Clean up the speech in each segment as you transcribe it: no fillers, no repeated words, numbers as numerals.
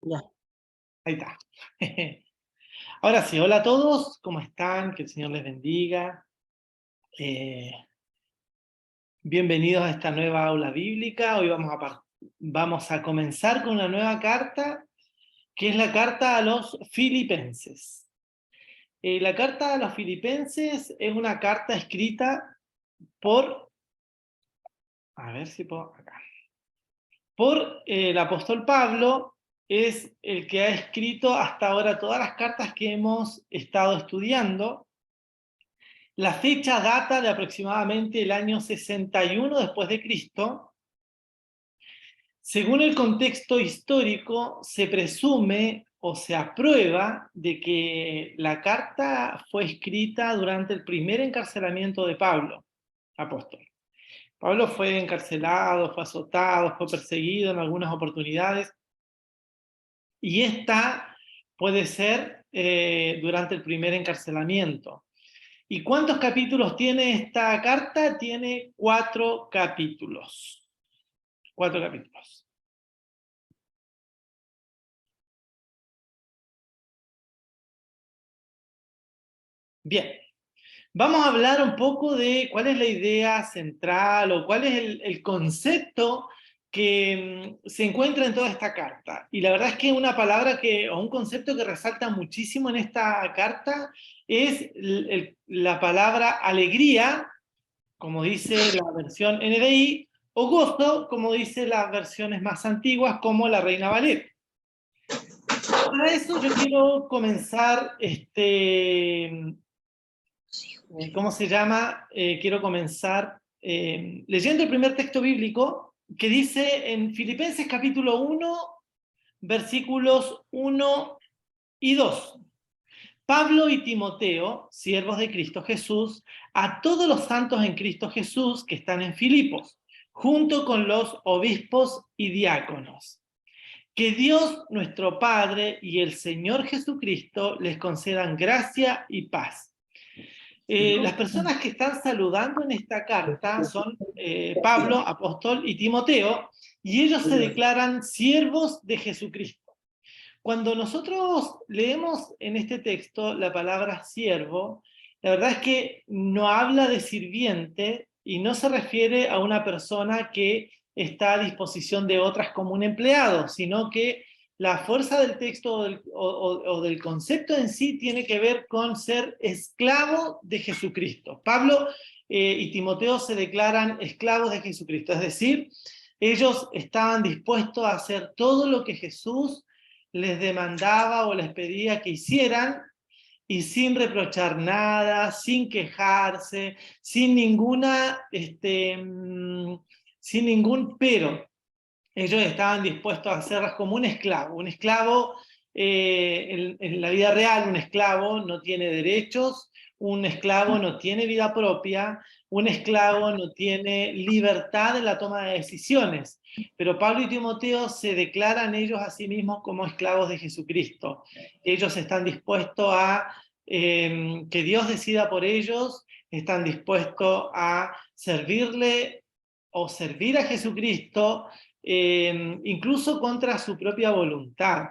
Ya. Ahí está. Ahora sí, hola a todos, ¿cómo están? Que el Señor les bendiga. Eh, Bienvenidos a esta nueva aula bíblica. Hoy vamos a comenzar con una nueva carta, que es la carta a los Filipenses. La carta a los Filipenses es una carta escrita por, a ver si puedo, acá, por el apóstol Pablo. Es el que ha escrito hasta ahora todas las cartas que hemos estado estudiando. La fecha data de aproximadamente el año 61 después de Cristo. Según el contexto histórico, se presume o se aprueba de que la carta fue escrita durante el primer encarcelamiento de Pablo, apóstol. Pablo fue encarcelado, fue azotado, fue perseguido en algunas oportunidades, y esta puede ser durante el primer encarcelamiento. ¿Y cuántos capítulos tiene esta carta? Tiene 4 capítulos. 4 capítulos. Bien, vamos a hablar un poco de cuál es la idea central o cuál es el concepto que se encuentra en toda esta carta. Y la verdad es que una palabra o un concepto que resalta muchísimo en esta carta es la palabra alegría, como dice la versión NBI, o gozo, como dice las versiones más antiguas, como la Reina Valera. Para eso yo quiero comenzar, ¿cómo se llama? Quiero comenzar leyendo el primer texto bíblico que dice en Filipenses capítulo 1, versículos 1 y 2. Pablo y Timoteo, siervos de Cristo Jesús, a todos los santos en Cristo Jesús que están en Filipos, junto con los obispos y diáconos. Que Dios nuestro Padre y el Señor Jesucristo les concedan gracia y paz. Las personas que están saludando en esta carta son Pablo, apóstol, y Timoteo, y ellos se declaran siervos de Jesucristo. Cuando nosotros leemos en este texto la palabra siervo, la verdad es que no habla de sirviente y no se refiere a una persona que está a disposición de otras como un empleado, sino que la fuerza del texto o del concepto en sí tiene que ver con ser esclavo de Jesucristo. Pablo y Timoteo se declaran esclavos de Jesucristo, es decir, ellos estaban dispuestos a hacer todo lo que Jesús les demandaba o les pedía que hicieran, y sin reprochar nada, sin quejarse, sin sin ningún pero. Ellos estaban dispuestos a hacerlas como un esclavo. Un esclavo, en la vida real, un esclavo no tiene derechos, un esclavo no tiene vida propia, un esclavo no tiene libertad en la toma de decisiones. Pero Pablo y Timoteo se declaran ellos a sí mismos como esclavos de Jesucristo. Ellos están dispuestos a que Dios decida por ellos, están dispuestos a servirle o servir a Jesucristo, incluso contra su propia voluntad,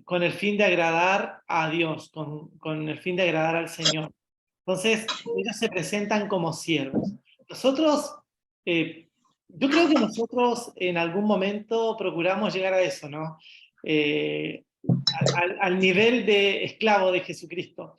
con el fin de agradar a Dios, con el fin de agradar al Señor. Entonces, ellos se presentan como siervos. Nosotros, yo creo que nosotros en algún momento procuramos llegar a eso, ¿no? Eh, al nivel de esclavo de Jesucristo.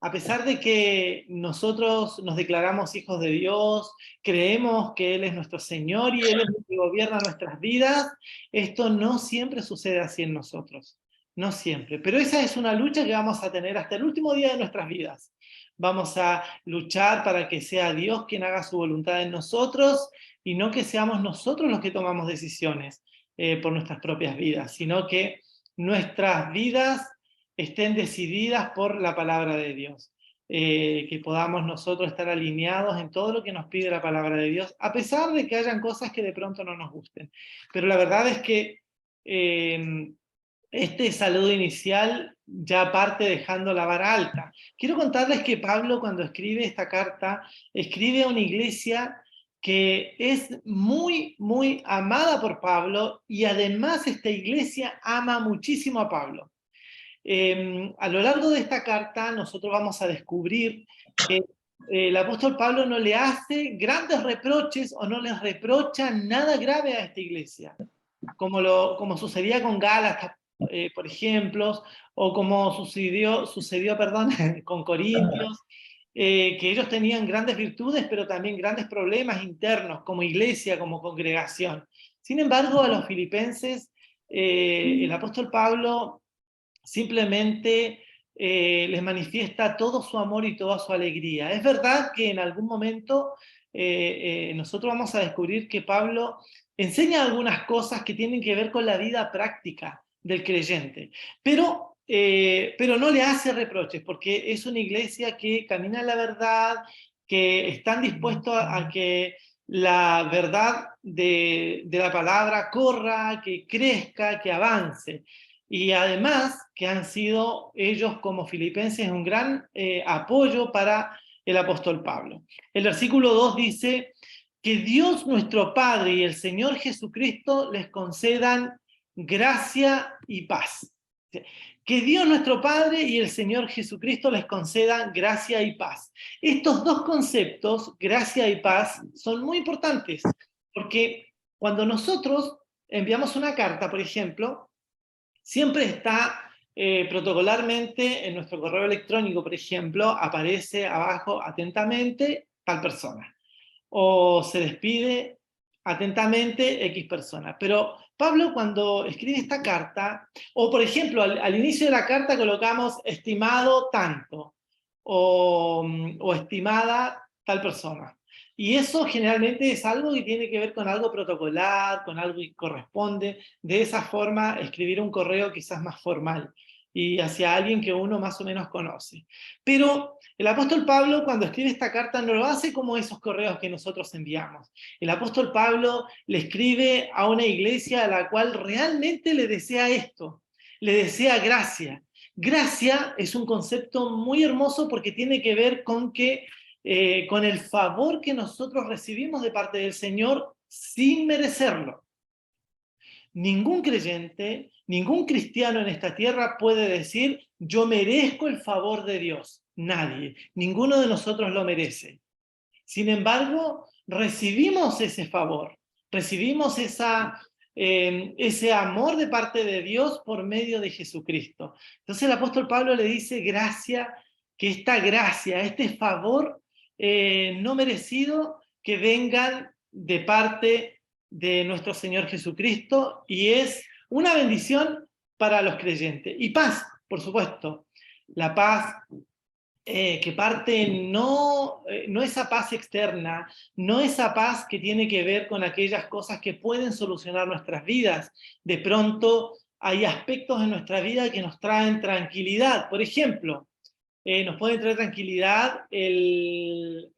A pesar de que nosotros nos declaramos hijos de Dios, creemos que Él es nuestro Señor y Él es el que gobierna nuestras vidas, esto no siempre sucede así en nosotros. No siempre. Pero esa es una lucha que vamos a tener hasta el último día de nuestras vidas. Vamos a luchar para que sea Dios quien haga su voluntad en nosotros y no que seamos nosotros los que tomamos decisiones por nuestras propias vidas, sino que nuestras vidas estén decididas por la palabra de Dios. Que podamos nosotros estar alineados en todo lo que nos pide la palabra de Dios, a pesar de que hayan cosas que de pronto no nos gusten. Pero la verdad es que este saludo inicial ya parte dejando la vara alta. Quiero contarles que Pablo, cuando escribe esta carta, escribe a una iglesia que es muy, muy amada por Pablo, y además esta iglesia ama muchísimo a Pablo. A lo largo de esta carta nosotros vamos a descubrir que el apóstol Pablo no le hace grandes reproches o no les reprocha nada grave a esta iglesia, como sucedía con Gálatas, por ejemplo, o como sucedió perdón, con Corintios, que ellos tenían grandes virtudes, pero también grandes problemas internos, como iglesia, como congregación. Sin embargo, a los filipenses, el apóstol Pablo simplemente les manifiesta todo su amor y toda su alegría. Es verdad que en algún momento nosotros vamos a descubrir que Pablo enseña algunas cosas que tienen que ver con la vida práctica del creyente, pero no le hace reproches, porque es una iglesia que camina en la verdad, que están dispuestos a que la verdad de la palabra corra, que crezca, que avance. Y además que han sido ellos como filipenses un gran apoyo para el apóstol Pablo. El versículo 2 dice: que Dios nuestro Padre y el Señor Jesucristo les concedan gracia y paz. Que Dios nuestro Padre y el Señor Jesucristo les concedan gracia y paz. Estos dos conceptos, gracia y paz, son muy importantes, porque cuando nosotros enviamos una carta, por ejemplo, siempre está protocolarmente en nuestro correo electrónico, por ejemplo, aparece abajo atentamente tal persona, o se despide atentamente X persona. Pero Pablo, cuando escribe esta carta, o por ejemplo al inicio de la carta colocamos estimado tanto, o estimada tal persona. Y eso generalmente es algo que tiene que ver con algo protocolar, con algo que corresponde. De esa forma, escribir un correo quizás más formal y hacia alguien que uno más o menos conoce. Pero el apóstol Pablo, cuando escribe esta carta, no lo hace como esos correos que nosotros enviamos. El apóstol Pablo le escribe a una iglesia a la cual realmente le desea esto, le desea gracia. Gracia es un concepto muy hermoso porque tiene que ver con el favor que nosotros recibimos de parte del Señor sin merecerlo. Ningún creyente, ningún cristiano en esta tierra puede decir: yo merezco el favor de Dios. Nadie, ninguno de nosotros lo merece. Sin embargo, recibimos ese favor, recibimos ese amor de parte de Dios por medio de Jesucristo. Entonces el apóstol Pablo le dice gracia, que esta gracia, este favor no merecido, que vengan de parte de nuestro Señor Jesucristo, y es una bendición para los creyentes. Y paz, por supuesto, la paz que parte no esa paz externa, no esa paz que tiene que ver con aquellas cosas que pueden solucionar nuestras vidas. De pronto hay aspectos en nuestra vida que nos traen tranquilidad. Por ejemplo, nos puede traer tranquilidad el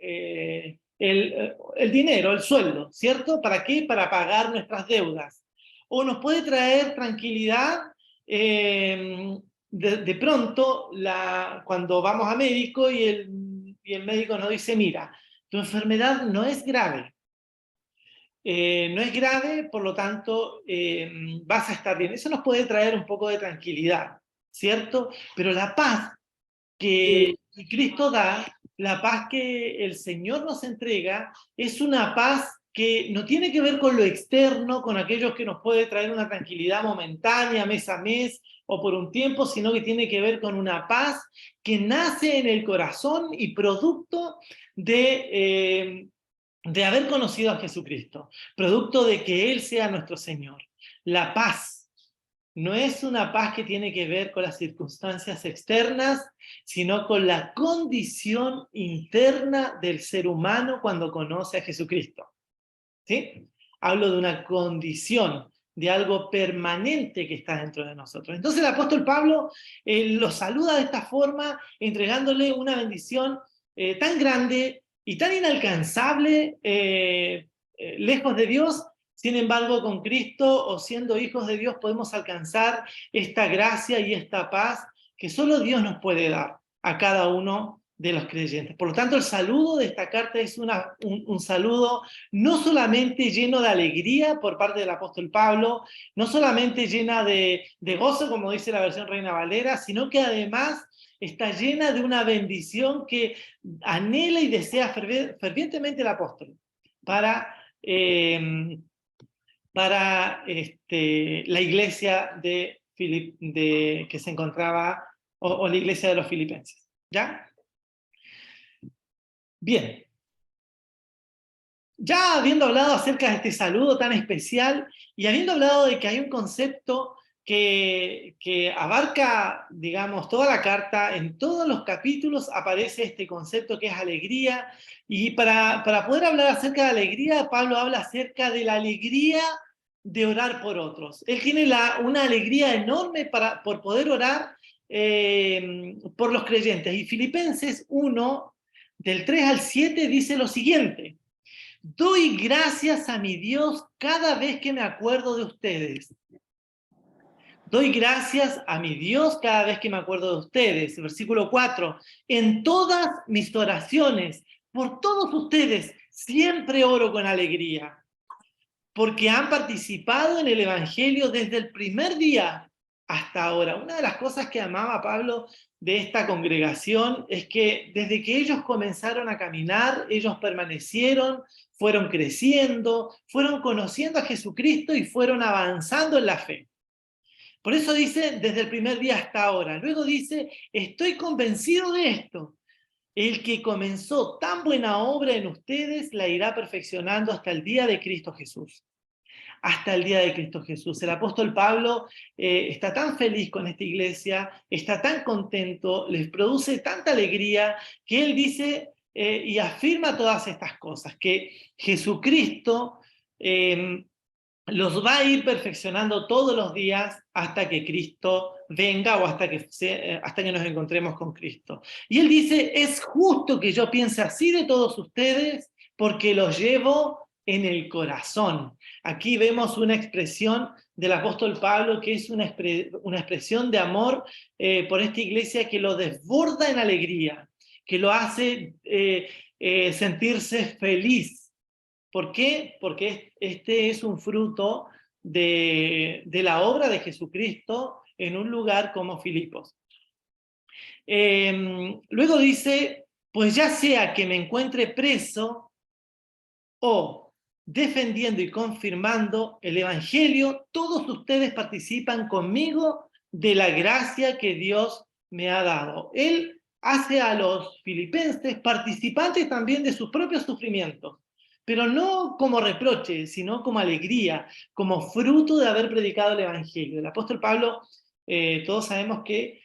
dinero, el sueldo, ¿cierto? ¿Para qué? Para pagar nuestras deudas. O nos puede traer tranquilidad de pronto cuando vamos a médico y el médico nos dice: mira, tu enfermedad no es grave. No es grave, por lo tanto vas a estar bien. Eso nos puede traer un poco de tranquilidad, ¿cierto? Pero la paz que Cristo da, la paz que el Señor nos entrega, es una paz que no tiene que ver con lo externo, con aquellos que nos puede traer una tranquilidad momentánea, mes a mes, o por un tiempo, sino que tiene que ver con una paz que nace en el corazón y producto de haber conocido a Jesucristo, producto de que Él sea nuestro Señor. La paz no es una paz que tiene que ver con las circunstancias externas, sino con la condición interna del ser humano cuando conoce a Jesucristo. ¿Sí? Hablo de una condición, de algo permanente que está dentro de nosotros. Entonces el apóstol Pablo lo saluda de esta forma, entregándole una bendición tan grande y tan inalcanzable, lejos de Dios. Sin embargo, con Cristo, o siendo hijos de Dios, podemos alcanzar esta gracia y esta paz que solo Dios nos puede dar a cada uno de los creyentes. Por lo tanto, el saludo de esta carta es un saludo no solamente lleno de alegría por parte del apóstol Pablo, no solamente llena de gozo, como dice la versión Reina Valera, sino que además está llena de una bendición que anhela y desea fervientemente el apóstol para la iglesia que se encontraba, o la iglesia de los filipenses. ¿Ya? Bien. Ya habiendo hablado acerca de este saludo tan especial y habiendo hablado de que hay un concepto que abarca, digamos, toda la carta, en todos los capítulos aparece este concepto que es alegría, y para poder hablar acerca de alegría, Pablo habla acerca de la alegría de orar por otros. Él tiene una alegría enorme por poder orar por los creyentes. Y Filipenses 1, del 3 al 7, dice lo siguiente: doy gracias a mi Dios cada vez que me acuerdo de ustedes. Doy gracias a mi Dios cada vez que me acuerdo de ustedes. Versículo 4. En todas mis oraciones, por todos ustedes, siempre oro con alegría, porque han participado en el Evangelio desde el primer día hasta ahora. Una de las cosas que amaba Pablo de esta congregación es que desde que ellos comenzaron a caminar, ellos permanecieron, fueron creciendo, fueron conociendo a Jesucristo y fueron avanzando en la fe. Por eso dice, desde el primer día hasta ahora. Luego dice, estoy convencido de esto. El que comenzó tan buena obra en ustedes la irá perfeccionando hasta el día de Cristo Jesús. Hasta el día de Cristo Jesús. El apóstol Pablo está tan feliz con esta iglesia, está tan contento, les produce tanta alegría, que él dice y afirma todas estas cosas, que Jesucristo los va a ir perfeccionando todos los días hasta que Cristo venga o hasta que nos encontremos con Cristo. Y él dice, es justo que yo piense así de todos ustedes porque los llevo en el corazón. Aquí vemos una expresión del apóstol Pablo que es una expresión de amor por esta iglesia que lo desborda en alegría, que lo hace sentirse feliz. ¿Por qué? Porque este es un fruto de la obra de Jesucristo en un lugar como Filipos. Luego dice, pues ya sea que me encuentre preso o defendiendo y confirmando el Evangelio, todos ustedes participan conmigo de la gracia que Dios me ha dado. Él hace a los filipenses participantes también de sus propios sufrimientos, pero no como reproche, sino como alegría, como fruto de haber predicado el Evangelio. El apóstol Pablo, todos sabemos que,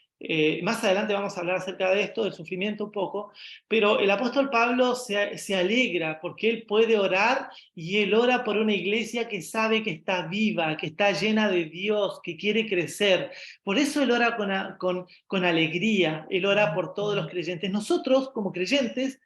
más adelante vamos a hablar acerca de esto, del sufrimiento un poco, pero el apóstol Pablo se alegra porque él puede orar, y él ora por una iglesia que sabe que está viva, que está llena de Dios, que quiere crecer. Por eso él ora con alegría, él ora por todos los creyentes. Nosotros, como creyentes,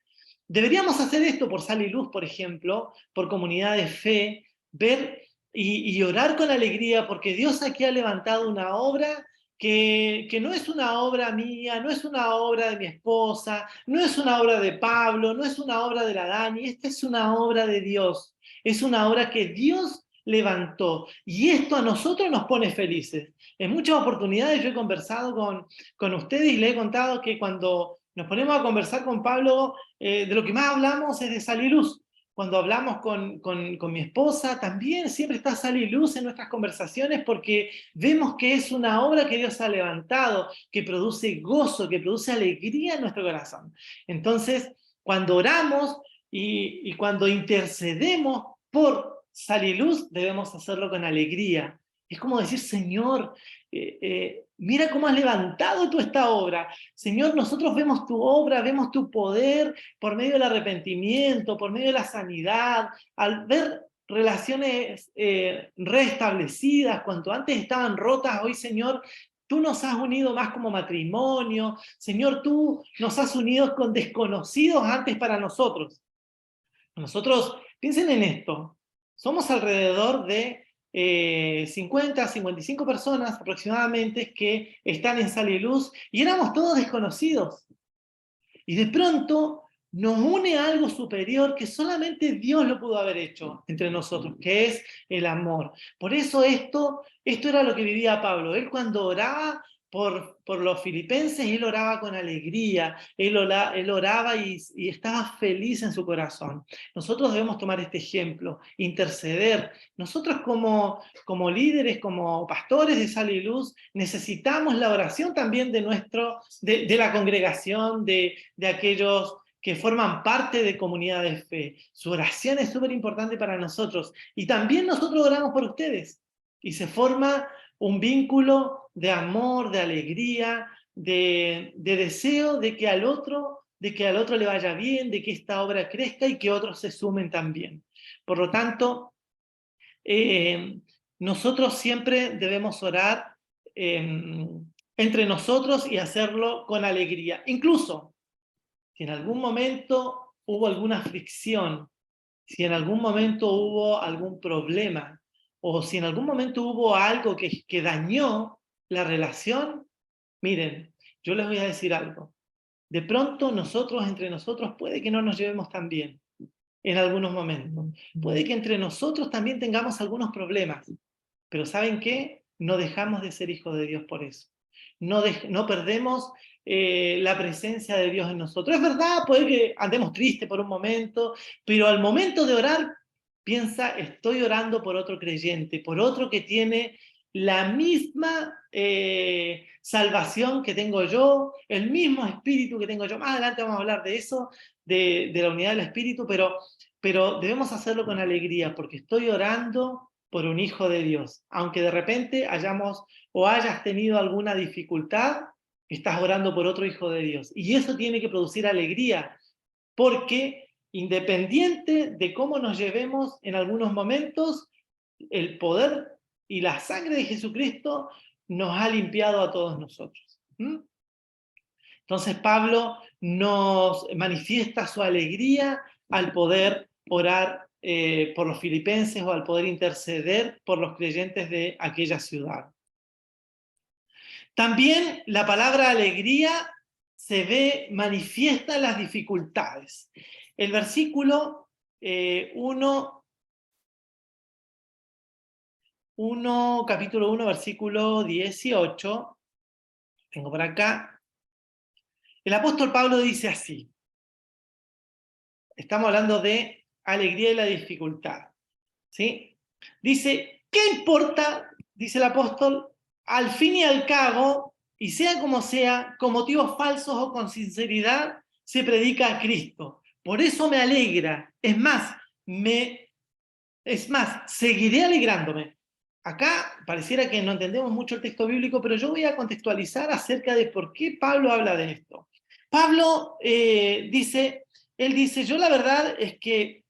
deberíamos hacer esto por Sal y Luz, por ejemplo, por Comunidad de Fe, ver y orar con alegría, porque Dios aquí ha levantado una obra que no es una obra mía, no es una obra de mi esposa, no es una obra de Pablo, no es una obra de la Dani, esta es una obra de Dios, es una obra que Dios levantó, y esto a nosotros nos pone felices. En muchas oportunidades yo he conversado con ustedes y le he contado que cuando nos ponemos a conversar con Pablo, de lo que más hablamos es de Sal y Luz. Cuando hablamos con mi esposa, también siempre está Sal y Luz en nuestras conversaciones, porque vemos que es una obra que Dios ha levantado, que produce gozo, que produce alegría en nuestro corazón. Entonces, cuando oramos y cuando intercedemos por Sal y Luz, debemos hacerlo con alegría. Es como decir, Señor, mira cómo has levantado tú esta obra. Señor, nosotros vemos tu obra, vemos tu poder por medio del arrepentimiento, por medio de la sanidad, al ver relaciones restablecidas, cuanto antes estaban rotas, hoy, Señor, tú nos has unido más como matrimonio. Señor, tú nos has unido con desconocidos antes para nosotros. Nosotros, piensen en esto, somos alrededor de 50, 55 personas aproximadamente que están en Sal y Luz, y éramos todos desconocidos. Y de pronto nos une a algo superior que solamente Dios lo pudo haber hecho entre nosotros, que es el amor. Por eso esto era lo que vivía Pablo. Él cuando oraba por los filipenses, él oraba con alegría, él oraba y estaba feliz en su corazón. Nosotros debemos tomar este ejemplo, interceder. Nosotros como líderes, como pastores de Sal y Luz, necesitamos la oración también de la congregación, de aquellos que forman parte de comunidad de fe. Su oración es súper importante para nosotros. Y también nosotros oramos por ustedes. Y se forma un vínculo de amor, de alegría, de deseo de que al otro le vaya bien, de que esta obra crezca y que otros se sumen también. Por lo tanto, nosotros siempre debemos orar entre nosotros y hacerlo con alegría. Incluso, si en algún momento hubo alguna fricción, si en algún momento hubo algún problema, o si en algún momento hubo algo que dañó la relación, miren, yo les voy a decir algo. De pronto entre nosotros, puede que no nos llevemos tan bien en algunos momentos. Puede que entre nosotros también tengamos algunos problemas. Pero ¿saben qué? No dejamos de ser hijos de Dios por eso. No perdemos la presencia de Dios en nosotros. Es verdad, puede que andemos tristes por un momento, pero al momento de orar, piensa, estoy orando por otro creyente, por otro que tiene la misma salvación que tengo yo, el mismo espíritu que tengo yo. Más adelante vamos a hablar de eso, de la unidad del espíritu, pero debemos hacerlo con alegría, porque estoy orando por un hijo de Dios. Aunque de repente hayas tenido alguna dificultad, estás orando por otro hijo de Dios. Y eso tiene que producir alegría, porque independiente de cómo nos llevemos en algunos momentos, el poder y la sangre de Jesucristo nos ha limpiado a todos nosotros. Entonces Pablo nos manifiesta su alegría al poder orar por los filipenses o al poder interceder por los creyentes de aquella ciudad. También la palabra alegría se ve manifiesta en las dificultades. El versículo 1, capítulo 1, versículo 18, tengo por acá, el apóstol Pablo dice así, estamos hablando de alegría y la dificultad, ¿sí? Dice, ¿qué importa? Dice el apóstol, al fin y al cabo, y sea como sea, con motivos falsos o con sinceridad, se predica a Cristo. Por eso me alegra. Es más, seguiré alegrándome. Acá pareciera que no entendemos mucho el texto bíblico, pero yo voy a contextualizar acerca de por qué Pablo habla de esto. Pablo dice, yo la verdad es que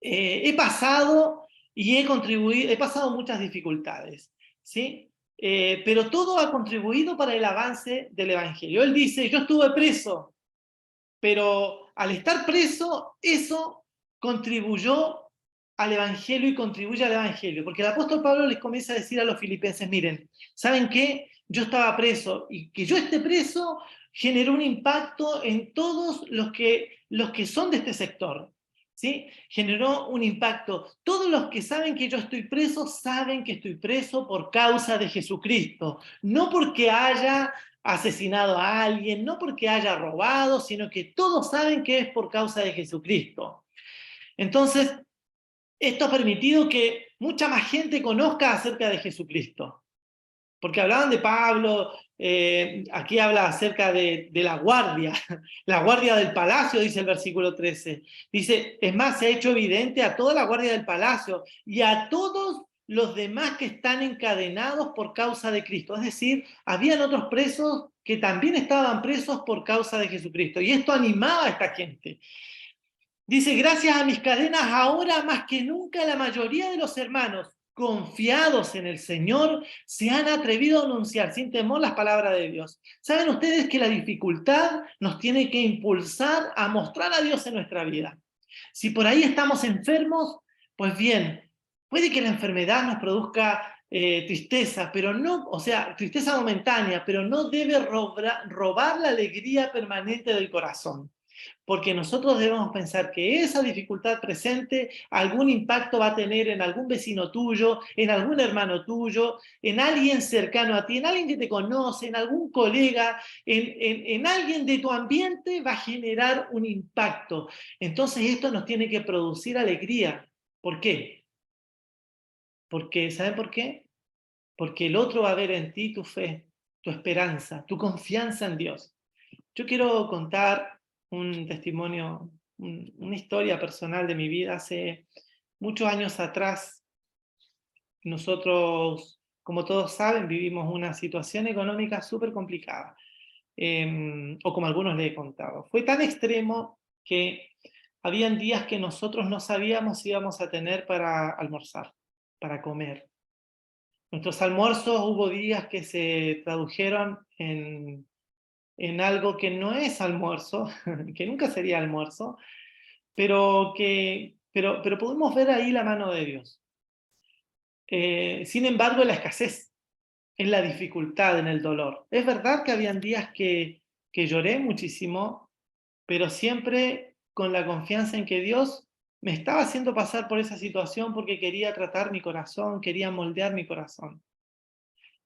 he pasado he pasado muchas dificultades, ¿sí? Pero todo ha contribuido para el avance del Evangelio. Él dice, yo estuve preso, pero al estar preso, eso contribuyó al Evangelio y contribuye al Evangelio, porque el apóstol Pablo les comienza a decir a los filipenses, miren, ¿saben qué? Yo estaba preso, y que yo esté preso generó un impacto en todos los que son de este sector, ¿sí? Generó un impacto. Todos los que saben que yo estoy preso, saben que estoy preso por causa de Jesucristo, no porque haya asesinado a alguien, no porque haya robado, sino que todos saben que es por causa de Jesucristo. Entonces, esto ha permitido que mucha más gente conozca acerca de Jesucristo. Porque hablaban de Pablo, aquí habla acerca de la guardia del palacio, dice el versículo 13. Dice, es más, se ha hecho evidente a toda la guardia del palacio y a todos los demás que están encadenados por causa de Cristo. Es decir, habían otros presos que también estaban presos por causa de Jesucristo. Y esto animaba a esta gente. Dice, gracias a mis cadenas, ahora más que nunca la mayoría de los hermanos confiados en el Señor se han atrevido a anunciar sin temor las palabras de Dios. ¿Saben ustedes que la dificultad nos tiene que impulsar a mostrar a Dios en nuestra vida? Si por ahí estamos enfermos, pues bien, puede que la enfermedad nos produzca tristeza, pero no, o sea, tristeza momentánea, pero no debe robar la alegría permanente del corazón. Porque nosotros debemos pensar que esa dificultad presente algún impacto va a tener en algún vecino tuyo, en algún hermano tuyo, en alguien cercano a ti, en alguien que te conoce, en algún colega, en alguien de tu ambiente va a generar un impacto. Entonces esto nos tiene que producir alegría. ¿Por qué? Porque, ¿saben por qué? Porque el otro va a ver en ti tu fe, tu esperanza, tu confianza en Dios. Yo quiero contar un testimonio, una historia personal de mi vida. Hace muchos años atrás, nosotros, como todos saben, vivimos una situación económica súper complicada, o como algunos les he contado. Fue tan extremo que habían días que nosotros no sabíamos si íbamos a tener para almorzar, para comer. Nuestros almuerzos hubo días que se tradujeron en algo que no es almuerzo, que nunca sería almuerzo, pero podemos ver ahí la mano de Dios. Sin embargo, en la escasez, en la dificultad, en el dolor. Es verdad que habían días que lloré muchísimo, pero siempre con la confianza en que Dios me estaba haciendo pasar por esa situación porque quería tratar mi corazón, quería moldear mi corazón.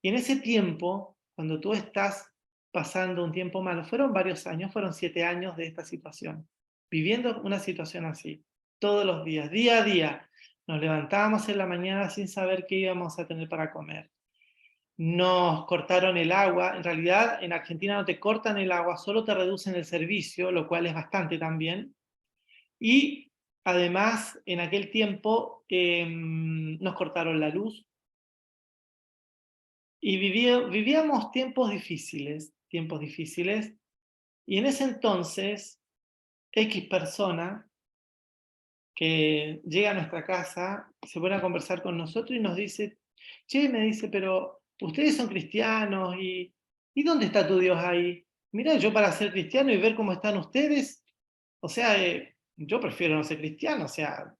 Y en ese tiempo, cuando tú estás pasando un tiempo malo, fueron varios años, fueron 7 años de esta situación, viviendo una situación así, todos los días, día a día. Nos levantábamos en la mañana sin saber qué íbamos a tener para comer. Nos cortaron el agua, en realidad en Argentina no te cortan el agua, solo te reducen el servicio, lo cual es bastante también. Y además, en aquel tiempo nos cortaron la luz, y vivíamos tiempos difíciles, y en ese entonces, X persona que llega a nuestra casa, se pone a conversar con nosotros y nos dice, che, me dice, pero ustedes son cristianos, ¿y dónde está tu Dios ahí? Mira, yo para ser cristiano y ver cómo están ustedes, o sea, yo prefiero no ser cristiano, o sea,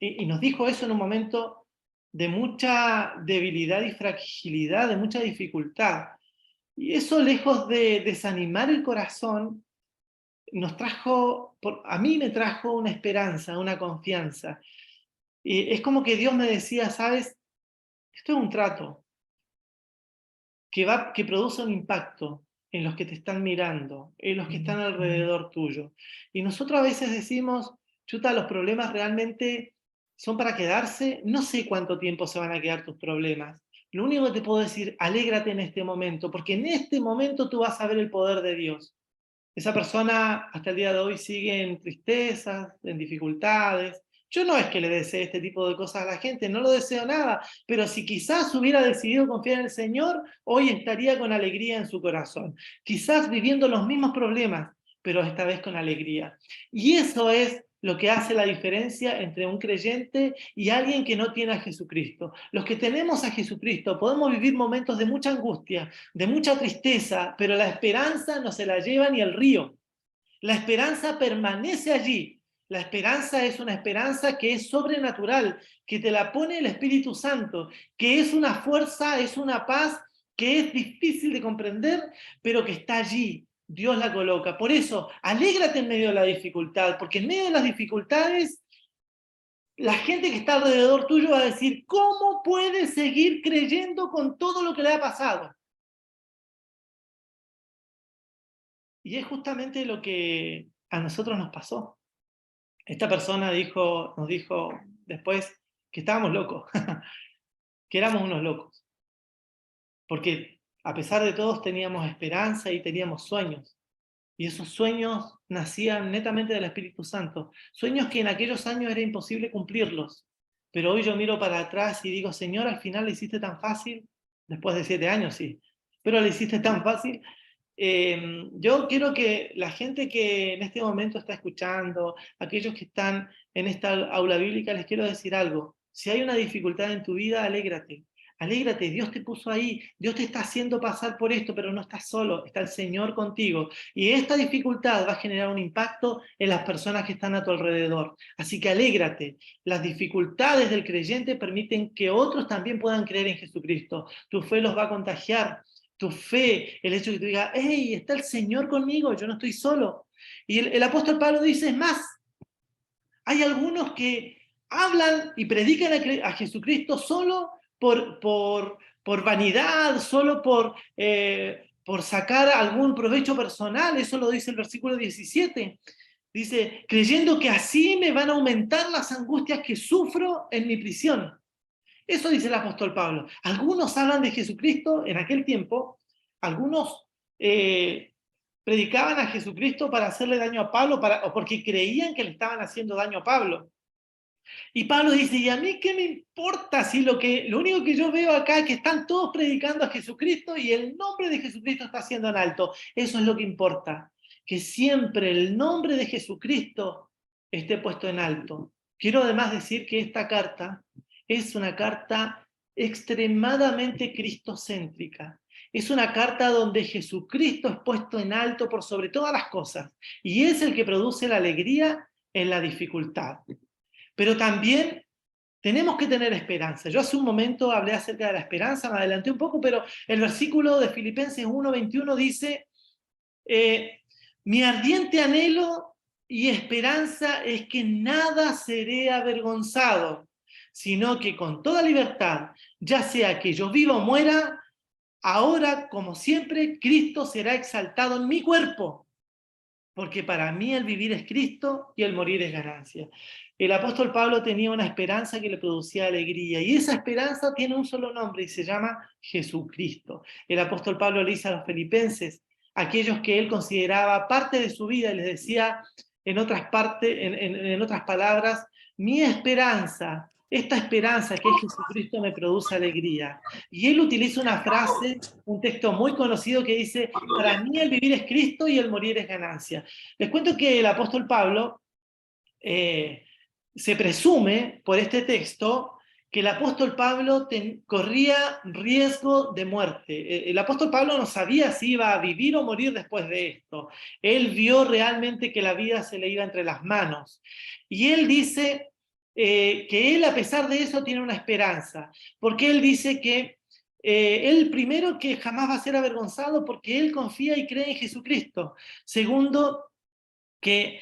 y nos dijo eso en un momento de mucha debilidad y fragilidad, de mucha dificultad. Y eso, lejos de desanimar el corazón, nos trajo, a mí me trajo una esperanza, una confianza. Y es como que Dios me decía, sabes, esto es un trato que produce un impacto en los que te están mirando, en los que están alrededor tuyo. Y nosotros a veces decimos, chuta, los problemas realmente son para quedarse, no sé cuánto tiempo se van a quedar tus problemas. Lo único que te puedo decir, alégrate en este momento, porque en este momento tú vas a ver el poder de Dios. Esa persona hasta el día de hoy sigue en tristezas, en dificultades. Yo no es que le desee este tipo de cosas a la gente, no lo deseo nada, pero si quizás hubiera decidido confiar en el Señor, hoy estaría con alegría en su corazón. Quizás viviendo los mismos problemas, pero esta vez con alegría. Y eso es lo que hace la diferencia entre un creyente y alguien que no tiene a Jesucristo. Los que tenemos a Jesucristo podemos vivir momentos de mucha angustia, de mucha tristeza, pero la esperanza no se la lleva ni el río. La esperanza permanece allí. La esperanza es una esperanza que es sobrenatural, que te la pone el Espíritu Santo, que es una fuerza, es una paz que es difícil de comprender, pero que está allí. Dios la coloca. Por eso, alégrate en medio de la dificultad, porque en medio de las dificultades, la gente que está alrededor tuyo va a decir, ¿cómo puede seguir creyendo con todo lo que le ha pasado? Y es justamente lo que a nosotros nos pasó. Esta persona nos dijo después que estábamos locos, que éramos unos locos, porque a pesar de todos teníamos esperanza y teníamos sueños, y esos sueños nacían netamente del Espíritu Santo, sueños que en aquellos años era imposible cumplirlos, pero hoy yo miro para atrás y digo, Señor, al final le hiciste tan fácil, después de 7 años, sí, pero le hiciste tan fácil. Yo quiero que la gente que en este momento está escuchando, aquellos que están en esta aula bíblica, les quiero decir algo. Si hay una dificultad en tu vida, alégrate. Alégrate, Dios te puso ahí, Dios te está haciendo pasar por esto, pero no estás solo, está el Señor contigo. Y esta dificultad va a generar un impacto en las personas que están a tu alrededor. Así que alégrate. Las dificultades del creyente permiten que otros también puedan creer en Jesucristo. Tu fe los va a contagiar. Tu fe, el hecho de que tú digas, hey, está el Señor conmigo, yo no estoy solo. Y el apóstol Pablo dice, es más, hay algunos que hablan y predican a Jesucristo solo por vanidad, solo por sacar algún provecho personal. Eso lo dice el versículo 17. Dice, creyendo que así me van a aumentar las angustias que sufro en mi prisión. Eso dice el apóstol Pablo. Algunos hablan de Jesucristo en aquel tiempo, algunos predicaban a Jesucristo para hacerle daño a Pablo, o porque creían que le estaban haciendo daño a Pablo. Y Pablo dice, ¿y a mí qué me importa si lo único que yo veo acá es que están todos predicando a Jesucristo y el nombre de Jesucristo está siendo en alto? Eso es lo que importa, que siempre el nombre de Jesucristo esté puesto en alto. Quiero además decir que esta carta es una carta extremadamente cristocéntrica. Es una carta donde Jesucristo es puesto en alto por sobre todas las cosas y es el que produce la alegría en la dificultad. Pero también tenemos que tener esperanza. Yo hace un momento hablé acerca de la esperanza, me adelanté un poco, pero el versículo de Filipenses 1:21 dice, mi ardiente anhelo y esperanza es que nada seré avergonzado, sino que con toda libertad, ya sea que yo viva o muera, ahora, como siempre, Cristo será exaltado en mi cuerpo, porque para mí el vivir es Cristo y el morir es ganancia. El apóstol Pablo tenía una esperanza que le producía alegría, y esa esperanza tiene un solo nombre y se llama Jesucristo. El apóstol Pablo le dice a los filipenses, aquellos que él consideraba parte de su vida, y les decía en otras palabras, mi esperanza, esta esperanza que es Jesucristo me produce alegría. Y él utiliza una frase, un texto muy conocido que dice, para mí el vivir es Cristo y el morir es ganancia. Les cuento que el apóstol Pablo se presume por este texto que el apóstol Pablo corría riesgo de muerte. El apóstol Pablo no sabía si iba a vivir o morir después de esto. Él vio realmente que la vida se le iba entre las manos. Y él dice que él, a pesar de eso, tiene una esperanza, porque él dice que él primero que jamás va a ser avergonzado porque él confía y cree en Jesucristo. Segundo, que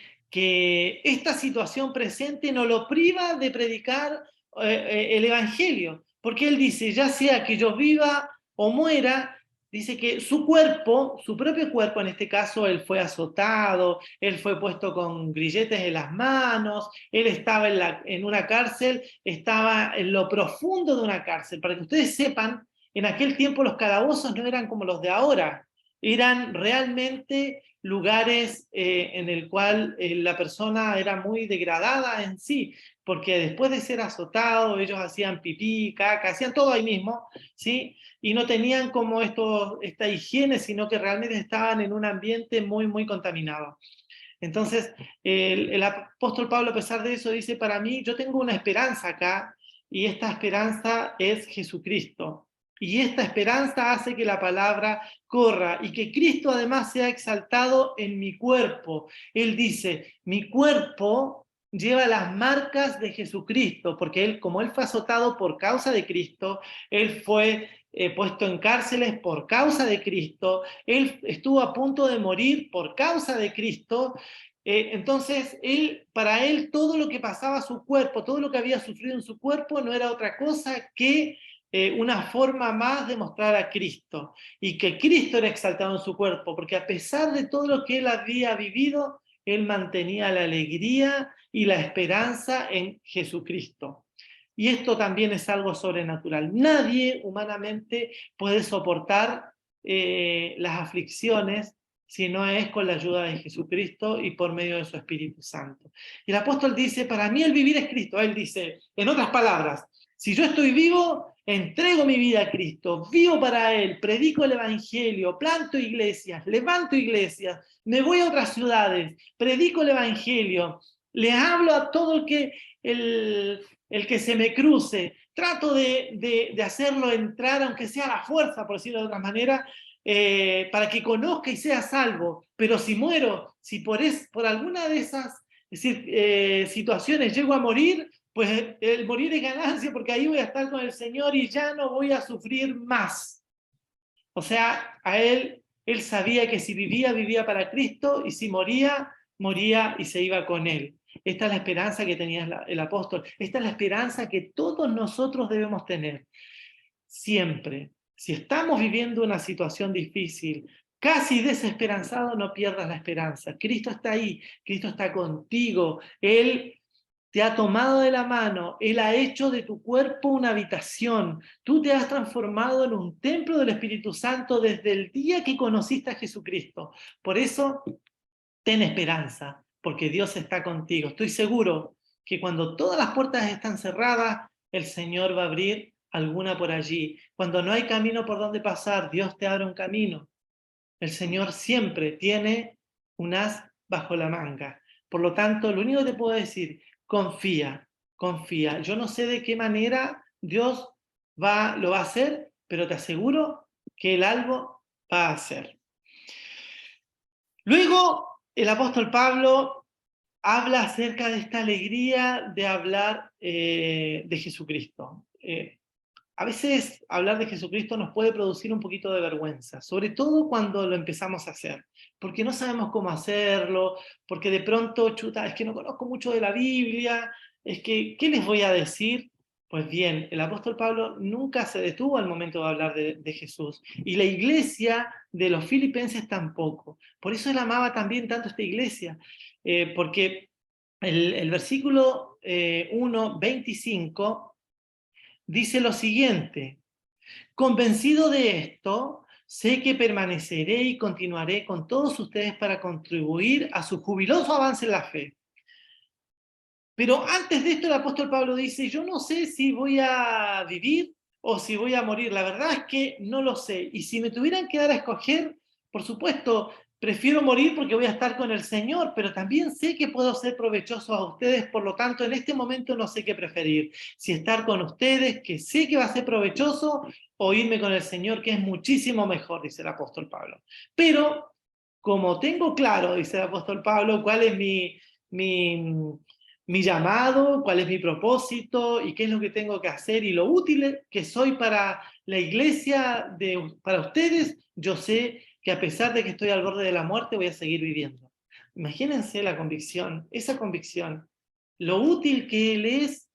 esta situación presente no lo priva de predicar el Evangelio, porque él dice, ya sea que yo viva o muera, dice que su cuerpo, su propio cuerpo, en este caso él fue azotado, él fue puesto con grilletes en las manos, él estaba en una cárcel, estaba en lo profundo de una cárcel. Para que ustedes sepan, en aquel tiempo los calabozos no eran como los de ahora, eran realmente lugares en el cual la persona era muy degradada en sí, porque después de ser azotado, ellos hacían pipí, caca, hacían todo ahí mismo, ¿sí? Y no tenían como esta higiene, sino que realmente estaban en un ambiente muy, muy contaminado. Entonces, el apóstol Pablo, a pesar de eso, dice, para mí, yo tengo una esperanza acá, y esta esperanza es Jesucristo. Y esta esperanza hace que la palabra corra y que Cristo además sea exaltado en mi cuerpo. Él dice, mi cuerpo lleva las marcas de Jesucristo, porque él, como él fue azotado por causa de Cristo, él fue puesto en cárceles por causa de Cristo, él estuvo a punto de morir por causa de Cristo. Entonces, para él todo lo que pasaba a su cuerpo, todo lo que había sufrido en su cuerpo no era otra cosa que una forma más de mostrar a Cristo, y que Cristo era exaltado en su cuerpo, porque a pesar de todo lo que él había vivido, él mantenía la alegría y la esperanza en Jesucristo. Y esto también es algo sobrenatural. Nadie humanamente puede soportar las aflicciones si no es con la ayuda de Jesucristo y por medio de su Espíritu Santo. Y el apóstol dice, para mí el vivir es Cristo. Él dice, en otras palabras, si yo estoy vivo, entrego mi vida a Cristo, vivo para Él, predico el Evangelio, planto iglesias, levanto iglesias, me voy a otras ciudades, predico el Evangelio, le hablo a todo el que se me cruce, trato de hacerlo entrar, aunque sea a la fuerza, por decirlo de otra manera, para que conozca y sea salvo. Pero si muero, si por alguna de esas situaciones llego a morir, pues el morir es ganancia, porque ahí voy a estar con el Señor y ya no voy a sufrir más. O sea, él sabía que si vivía, vivía para Cristo, y si moría, moría y se iba con Él. Esta es la esperanza que tenía el apóstol. Esta es la esperanza que todos nosotros debemos tener. Siempre. Si estamos viviendo una situación difícil, casi desesperanzado, no pierdas la esperanza. Cristo está ahí, Cristo está contigo. Él te ha tomado de la mano, Él ha hecho de tu cuerpo una habitación. Tú te has transformado en un templo del Espíritu Santo desde el día que conociste a Jesucristo. Por eso, ten esperanza, porque Dios está contigo. Estoy seguro que cuando todas las puertas están cerradas, el Señor va a abrir alguna por allí. Cuando no hay camino por donde pasar, Dios te abre un camino. El Señor siempre tiene un as bajo la manga. Por lo tanto, lo único que te puedo decir, confía, confía. Yo no sé de qué manera Dios lo va a hacer, pero te aseguro que Él algo va a hacer. Luego, el apóstol Pablo habla acerca de esta alegría de hablar de Jesucristo. A veces hablar de Jesucristo nos puede producir un poquito de vergüenza, sobre todo cuando lo empezamos a hacer, porque no sabemos cómo hacerlo, porque de pronto, chuta, es que no conozco mucho de la Biblia, es que, ¿qué les voy a decir? Pues bien, el apóstol Pablo nunca se detuvo al momento de hablar de Jesús, y la iglesia de los filipenses tampoco. Por eso él amaba también tanto esta iglesia, porque el versículo 1:25 dice lo siguiente: convencido de esto, sé que permaneceré y continuaré con todos ustedes para contribuir a su jubiloso avance en la fe. Pero antes de esto el apóstol Pablo dice, yo no sé si voy a vivir o si voy a morir. La verdad es que no lo sé. Y si me tuvieran que dar a escoger, por supuesto, prefiero morir porque voy a estar con el Señor, pero también sé que puedo ser provechoso a ustedes. Por lo tanto, en este momento no sé qué preferir. Si estar con ustedes, que sé que va a ser provechoso, o irme con el Señor, que es muchísimo mejor, dice el apóstol Pablo. Pero, como tengo claro, dice el apóstol Pablo, cuál es mi llamado, cuál es mi propósito y qué es lo que tengo que hacer y lo útil que soy para la iglesia, para ustedes, yo sé que a pesar de que estoy al borde de la muerte, voy a seguir viviendo. Imagínense la convicción, esa convicción, lo útil que él es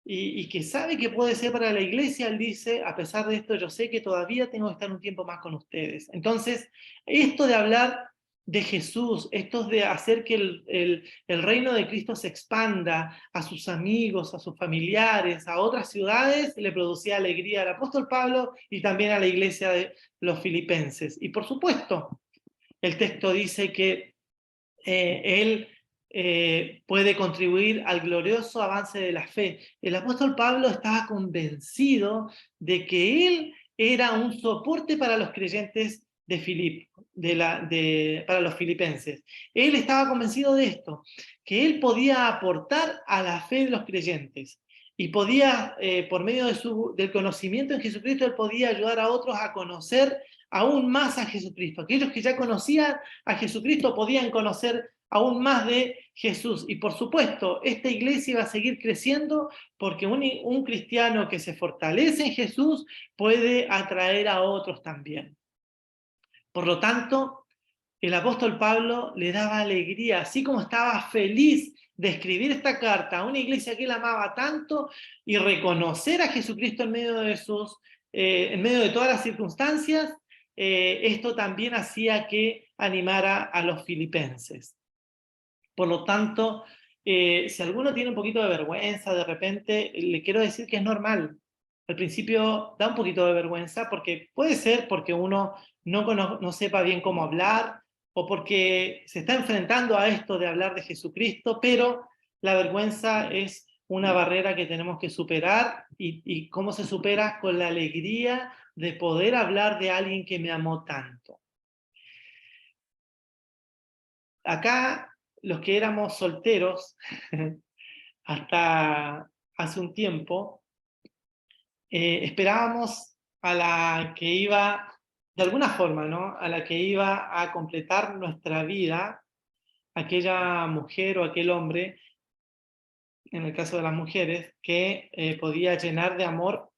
y que sabe que puede ser para la iglesia. Él dice, a pesar de esto, yo sé que todavía tengo que estar un tiempo más con ustedes. Entonces, esto de hablar de Jesús, esto de hacer que el reino de Cristo se expanda a sus amigos, a sus familiares, a otras ciudades, le producía alegría al apóstol Pablo y también a la iglesia de los filipenses. Y por supuesto, el texto dice que él puede contribuir al glorioso avance de la fe. El apóstol Pablo estaba convencido de que él era un soporte para los creyentes de Filipo, para los filipenses. Él estaba convencido de esto, que él podía aportar a la fe de los creyentes y podía, por medio del conocimiento en Jesucristo, él podía ayudar a otros a conocer aún más a Jesucristo. Aquellos que ya conocían a Jesucristo podían conocer aún más de Jesús. Y por supuesto, esta iglesia va a seguir creciendo porque un cristiano que se fortalece en Jesús puede atraer a otros también. Por lo tanto, el apóstol Pablo le daba alegría, así como estaba feliz de escribir esta carta a una iglesia que él amaba tanto y reconocer a Jesucristo en medio en medio de todas las circunstancias. Esto también hacía que animara a los filipenses. Por lo tanto, si alguno tiene un poquito de vergüenza de repente, le quiero decir que es normal. Al principio da un poquito de vergüenza porque puede ser porque uno no sepa bien cómo hablar o porque se está enfrentando a esto de hablar de Jesucristo, pero la vergüenza es una barrera que tenemos que superar. Y cómo se supera: con la alegría de poder hablar de alguien que me amó tanto. Acá, los que éramos solteros hasta hace un tiempo, esperábamos a la que iba, de alguna forma, ¿no? A la que iba a completar nuestra vida, aquella mujer o aquel hombre, en el caso de las mujeres, que podía llenar de amor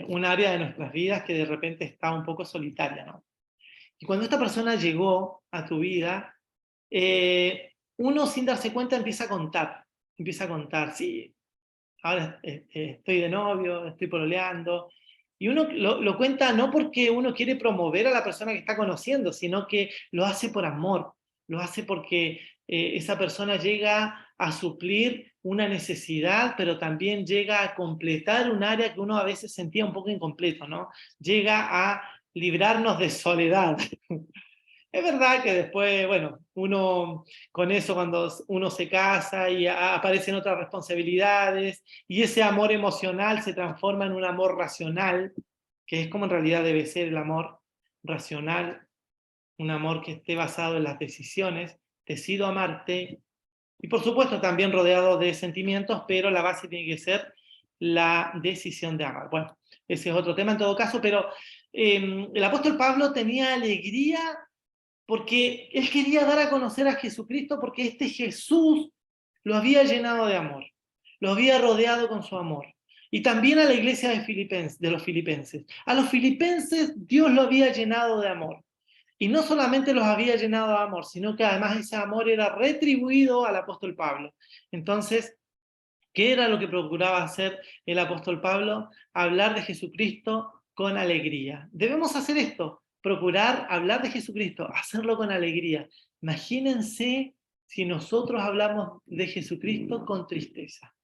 un área de nuestras vidas que de repente está un poco solitaria, ¿no? Y cuando esta persona llegó a tu vida, uno sin darse cuenta empieza a contar, sí, ahora estoy de novio, estoy pololeando, y uno lo cuenta no porque uno quiere promover a la persona que está conociendo, sino que lo hace por amor, lo hace porque esa persona llega a suplir una necesidad, pero también llega a completar un área que uno a veces sentía un poco incompleto, ¿no? Llega a librarnos de soledad. Es verdad que después, bueno, uno con eso cuando uno se casa y aparecen otras responsabilidades y ese amor emocional se transforma en un amor racional, que es como en realidad debe ser el amor racional, un amor que esté basado en las decisiones, decido amarte, y por supuesto también rodeado de sentimientos, pero la base tiene que ser la decisión de amar. Bueno, ese es otro tema en todo caso, pero el apóstol Pablo tenía alegría porque él quería dar a conocer a Jesucristo, porque este Jesús lo había llenado de amor, lo había rodeado con su amor. Y también a la iglesia de los filipenses. A los filipenses Dios lo había llenado de amor. Y no solamente los había llenado de amor, sino que además ese amor era retribuido al apóstol Pablo. Entonces, ¿qué era lo que procuraba hacer el apóstol Pablo? Hablar de Jesucristo con alegría. Debemos hacer esto, procurar hablar de Jesucristo, hacerlo con alegría. Imagínense si nosotros hablamos de Jesucristo con tristeza,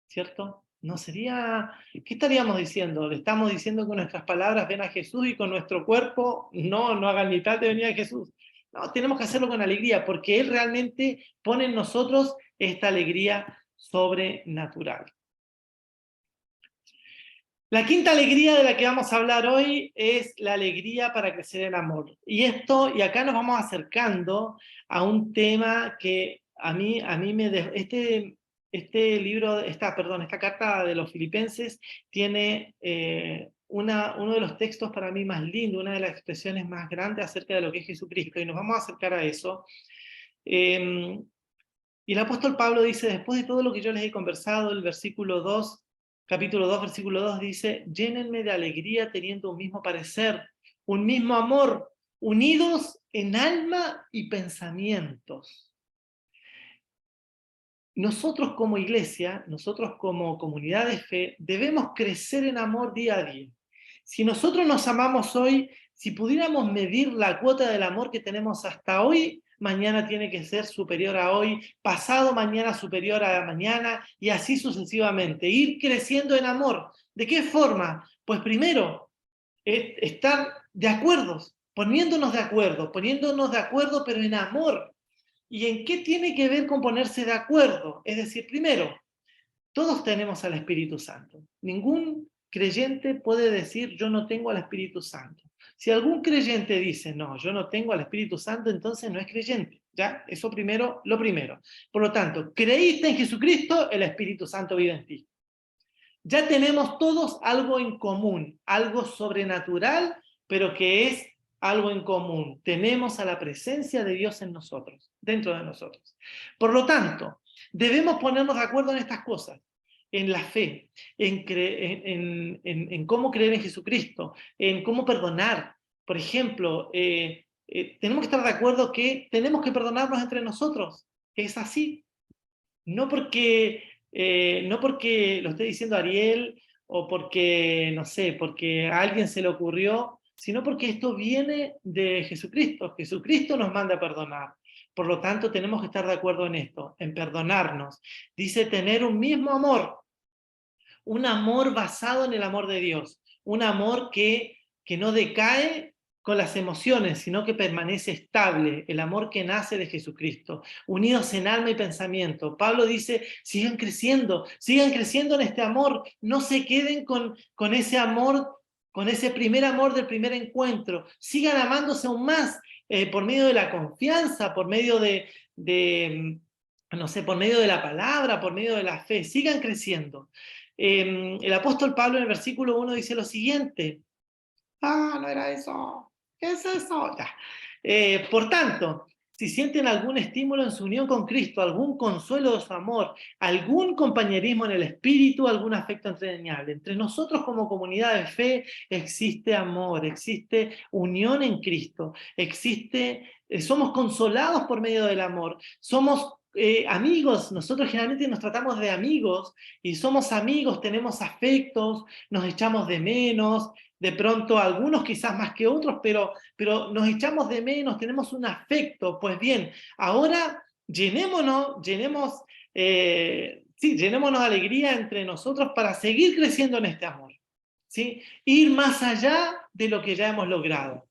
¿cierto? No sería, ¿qué estaríamos diciendo? Le estamos diciendo con nuestras palabras ven a Jesús y con nuestro cuerpo no hagan ni tal de venir a Jesús. No, tenemos que hacerlo con alegría porque Él realmente pone en nosotros esta alegría sobrenatural. La quinta alegría de la que vamos a hablar hoy es la alegría para crecer en amor. Y acá nos vamos acercando a un tema que a mí este libro, esta carta de los filipenses tiene uno de los textos para mí más lindos, una de las expresiones más grandes acerca de lo que es Jesucristo, y nos vamos a acercar a eso. Y el apóstol Pablo dice, después de todo lo que yo les he conversado, el versículo 2, capítulo 2, versículo 2 dice, llénenme de alegría teniendo un mismo parecer, un mismo amor, unidos en alma y pensamientos. Nosotros como iglesia, nosotros como comunidad de fe, debemos crecer en amor día a día. Si nosotros nos amamos hoy, si pudiéramos medir la cuota del amor que tenemos hasta hoy, mañana tiene que ser superior a hoy, pasado mañana superior a mañana, y así sucesivamente. Ir creciendo en amor. ¿De qué forma? Pues primero, estar de acuerdo, poniéndonos de acuerdo, pero en amor. ¿Y en qué tiene que ver con ponerse de acuerdo? Es decir, primero, todos tenemos al Espíritu Santo. Ningún creyente puede decir yo no tengo al Espíritu Santo. Si algún creyente dice no, yo no tengo al Espíritu Santo, entonces no es creyente. ¿Ya? Eso primero, lo primero. Por lo tanto, creíste en Jesucristo, el Espíritu Santo vive en ti. Ya tenemos todos algo en común, algo sobrenatural, pero que es algo en común. Tenemos a la presencia de Dios en nosotros, dentro de nosotros. Por lo tanto, debemos ponernos de acuerdo en estas cosas, en la fe, en cómo creer en Jesucristo, en cómo perdonar. Por ejemplo, tenemos que estar de acuerdo que tenemos que perdonarnos entre nosotros. Es así. No porque lo esté diciendo Ariel o porque, no sé, porque a alguien se le ocurrió, sino porque esto viene de Jesucristo. Jesucristo nos manda a perdonar. Por lo tanto, tenemos que estar de acuerdo en esto, en perdonarnos. Dice tener un mismo amor, un amor basado en el amor de Dios, un amor que no decae con las emociones, sino que permanece estable, el amor que nace de Jesucristo, unidos en alma y pensamiento. Pablo dice, sigan creciendo en este amor, no se queden con ese amor, con ese primer amor del primer encuentro, sigan amándose aún más por medio de la confianza, por medio de no sé, por medio de la palabra, por medio de la fe, sigan creciendo. El apóstol Pablo en el versículo 1 dice lo siguiente. No era eso. ¿Qué es eso? Ya. Por tanto, si sienten algún estímulo en su unión con Cristo, algún consuelo de su amor, algún compañerismo en el espíritu, algún afecto entrañable. Entre nosotros como comunidad de fe existe amor, existe unión en Cristo, somos consolados por medio del amor, somos amigos, nosotros generalmente nos tratamos de amigos y somos amigos, tenemos afectos, nos echamos de menos, de pronto algunos quizás más que otros, pero nos echamos de menos, tenemos un afecto. Pues bien, ahora llenémonos de alegría entre nosotros para seguir creciendo en este amor, ¿sí? Ir más allá de lo que ya hemos logrado.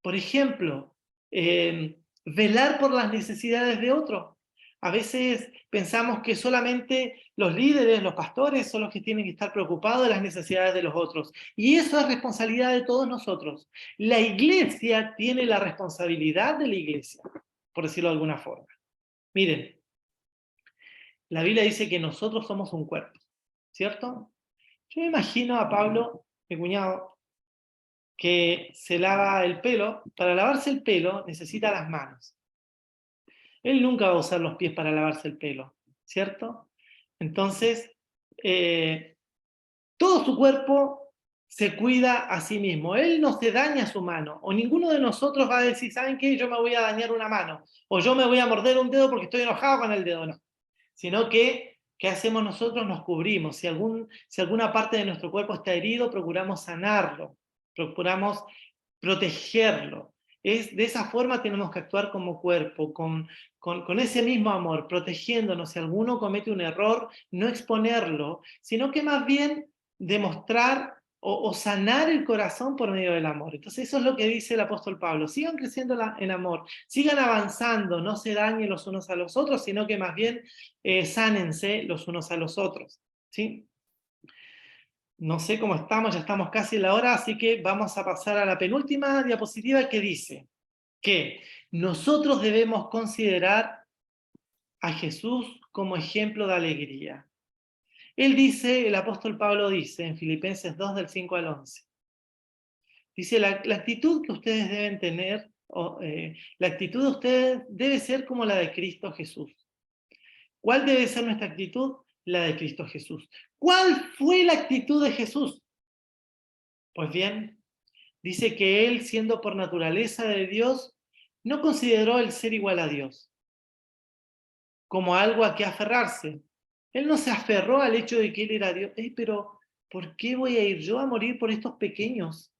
Por ejemplo, velar por las necesidades de otro. A veces pensamos que solamente los líderes, los pastores, son los que tienen que estar preocupados de las necesidades de los otros. Y eso es responsabilidad de todos nosotros. La iglesia tiene la responsabilidad de la iglesia, por decirlo de alguna forma. Miren, la Biblia dice que nosotros somos un cuerpo, ¿cierto? Yo me imagino a Pablo, mi cuñado, que se lava el pelo. Para lavarse el pelo necesita las manos. Él nunca va a usar los pies para lavarse el pelo, ¿cierto? Entonces, todo su cuerpo se cuida a sí mismo. Él no se daña su mano, o ninguno de nosotros va a decir, ¿saben qué? Yo me voy a dañar una mano, o yo me voy a morder un dedo porque estoy enojado con el dedo, no. Sino que, ¿qué hacemos nosotros? Nos cubrimos. Si alguna parte de nuestro cuerpo está herido, procuramos sanarlo, procuramos protegerlo. De esa forma tenemos que actuar como cuerpo, con ese mismo amor, protegiéndonos. Si alguno comete un error, no exponerlo, sino que más bien demostrar o sanar el corazón por medio del amor. Entonces eso es lo que dice el apóstol Pablo. Sigan creciendo en amor, sigan avanzando, no se dañen los unos a los otros, sino que más bien sánense los unos a los otros, ¿sí? No sé cómo estamos, ya estamos casi en la hora, así que vamos a pasar a la penúltima diapositiva que dice que nosotros debemos considerar a Jesús como ejemplo de alegría. Él dice, el apóstol Pablo dice en Filipenses 2 del 5 al 11, dice, la actitud que ustedes deben tener, la actitud de ustedes debe ser como la de Cristo Jesús. ¿Cuál debe ser nuestra actitud? La de Cristo Jesús. ¿Cuál fue la actitud de Jesús? Pues bien, dice que él, siendo por naturaleza de Dios, no consideró el ser igual a Dios como algo a que aferrarse. Él no se aferró al hecho de que él era Dios. Pero ¿por qué voy a ir yo a morir por estos pequeños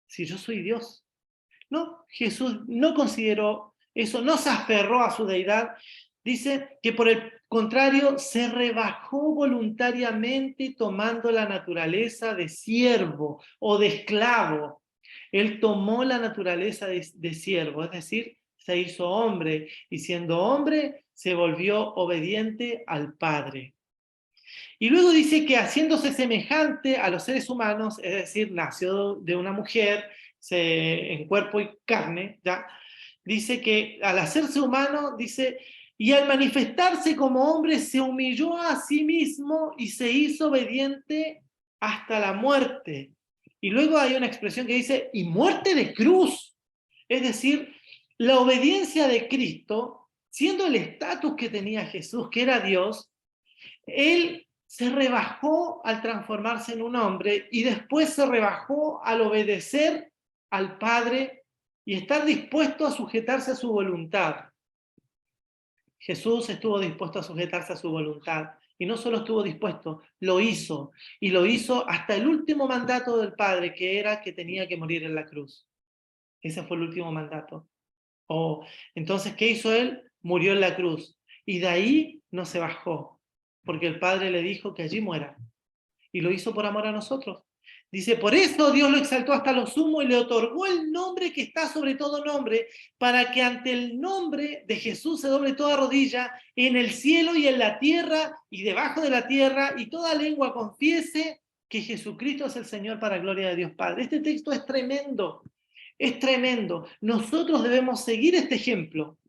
si yo soy Dios? No, Jesús no consideró eso, no se aferró a su deidad. Dice que por el contrario se rebajó voluntariamente tomando la naturaleza de siervo o de esclavo. Él tomó la naturaleza de siervo, es decir, se hizo hombre y siendo hombre se volvió obediente al Padre. Y luego dice que haciéndose semejante a los seres humanos, es decir, nació de una mujer en cuerpo y carne, ¿ya? Dice que al hacerse humano, dice, y al manifestarse como hombre se humilló a sí mismo y se hizo obediente hasta la muerte. Y luego hay una expresión que dice, y muerte de cruz. Es decir, la obediencia de Cristo, siendo el estatus que tenía Jesús, que era Dios, él se rebajó al transformarse en un hombre y después se rebajó al obedecer al Padre y estar dispuesto a sujetarse a su voluntad. Jesús estuvo dispuesto a sujetarse a su voluntad y no solo estuvo dispuesto, lo hizo y lo hizo hasta el último mandato del Padre, que era que tenía que morir en la cruz. Ese fue el último mandato. Entonces, ¿qué hizo él? Murió en la cruz y de ahí no se bajó, porque el Padre le dijo que allí muera. Y lo hizo por amor a nosotros. Dice, por eso Dios lo exaltó hasta lo sumo y le otorgó el nombre que está sobre todo nombre, para que ante el nombre de Jesús se doble toda rodilla en el cielo y en la tierra y debajo de la tierra, y toda lengua confiese que Jesucristo es el Señor para gloria de Dios Padre. Este texto es tremendo, es tremendo. Nosotros debemos seguir este ejemplo.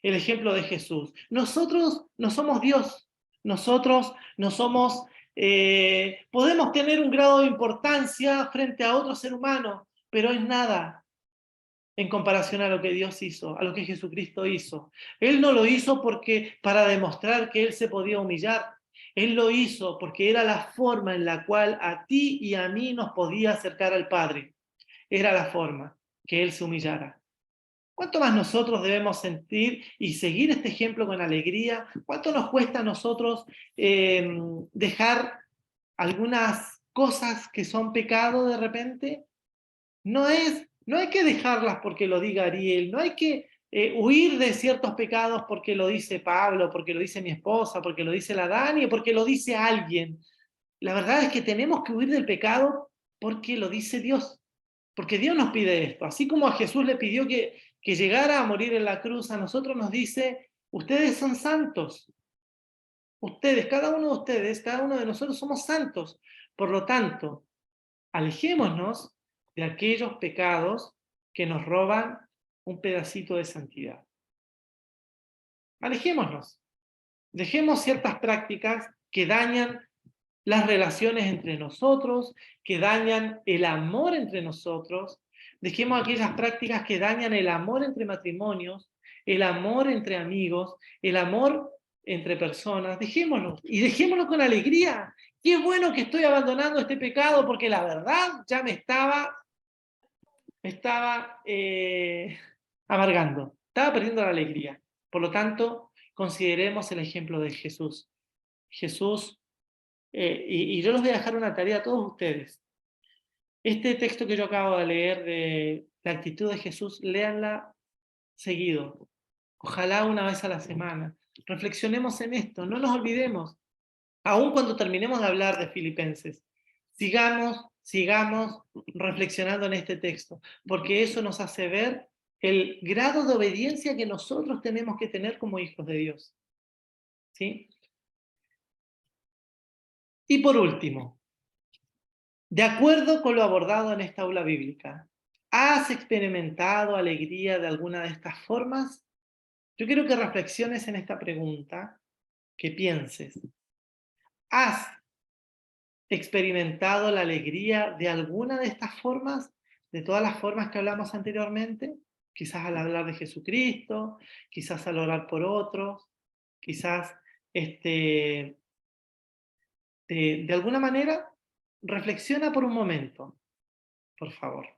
el ejemplo de Jesús. Nosotros no somos Dios, nosotros no somos, podemos tener un grado de importancia frente a otro ser humano, pero es nada en comparación a lo que Dios hizo, a lo que Jesucristo hizo. Él no lo hizo porque para demostrar que Él se podía humillar. Él lo hizo porque era la forma en la cual a ti y a mí nos podía acercar al Padre. Era la forma que Él se humillara. ¿Cuánto más nosotros debemos sentir y seguir este ejemplo con alegría? ¿Cuánto nos cuesta a nosotros dejar algunas cosas que son pecado de repente? No hay que dejarlas porque lo diga Ariel, no hay que huir de ciertos pecados porque lo dice Pablo, porque lo dice mi esposa, porque lo dice la Dani, o porque lo dice alguien. La verdad es que tenemos que huir del pecado porque lo dice Dios, porque Dios nos pide esto. Así como a Jesús le pidió que llegara a morir en la cruz, a nosotros nos dice, ustedes son santos, ustedes, cada uno de nosotros somos santos. Por lo tanto, alejémonos de aquellos pecados que nos roban un pedacito de santidad. Alejémonos. Dejemos ciertas prácticas que dañan las relaciones entre nosotros, que dañan el amor entre nosotros. Dejemos aquellas prácticas que dañan el amor entre matrimonios, el amor entre amigos, el amor entre personas. Dejémoslo y dejémoslo con alegría. Qué bueno que estoy abandonando este pecado porque la verdad ya me estaba amargando, estaba perdiendo la alegría. Por lo tanto, consideremos el ejemplo de Jesús. Jesús, y yo les voy a dejar una tarea a todos ustedes. Este texto que yo acabo de leer de la actitud de Jesús, léanla seguido. Ojalá una vez a la semana. Reflexionemos en esto, no nos olvidemos. Aun cuando terminemos de hablar de Filipenses, sigamos reflexionando en este texto, porque eso nos hace ver el grado de obediencia que nosotros tenemos que tener como hijos de Dios. ¿Sí? Y por último, de acuerdo con lo abordado en esta aula bíblica, ¿has experimentado alegría de alguna de estas formas? Yo quiero que reflexiones en esta pregunta, que pienses. ¿Has experimentado la alegría de alguna de estas formas, de todas las formas que hablamos anteriormente? Quizás al hablar de Jesucristo, quizás al orar por otros, quizás de alguna manera, reflexiona por un momento, por favor.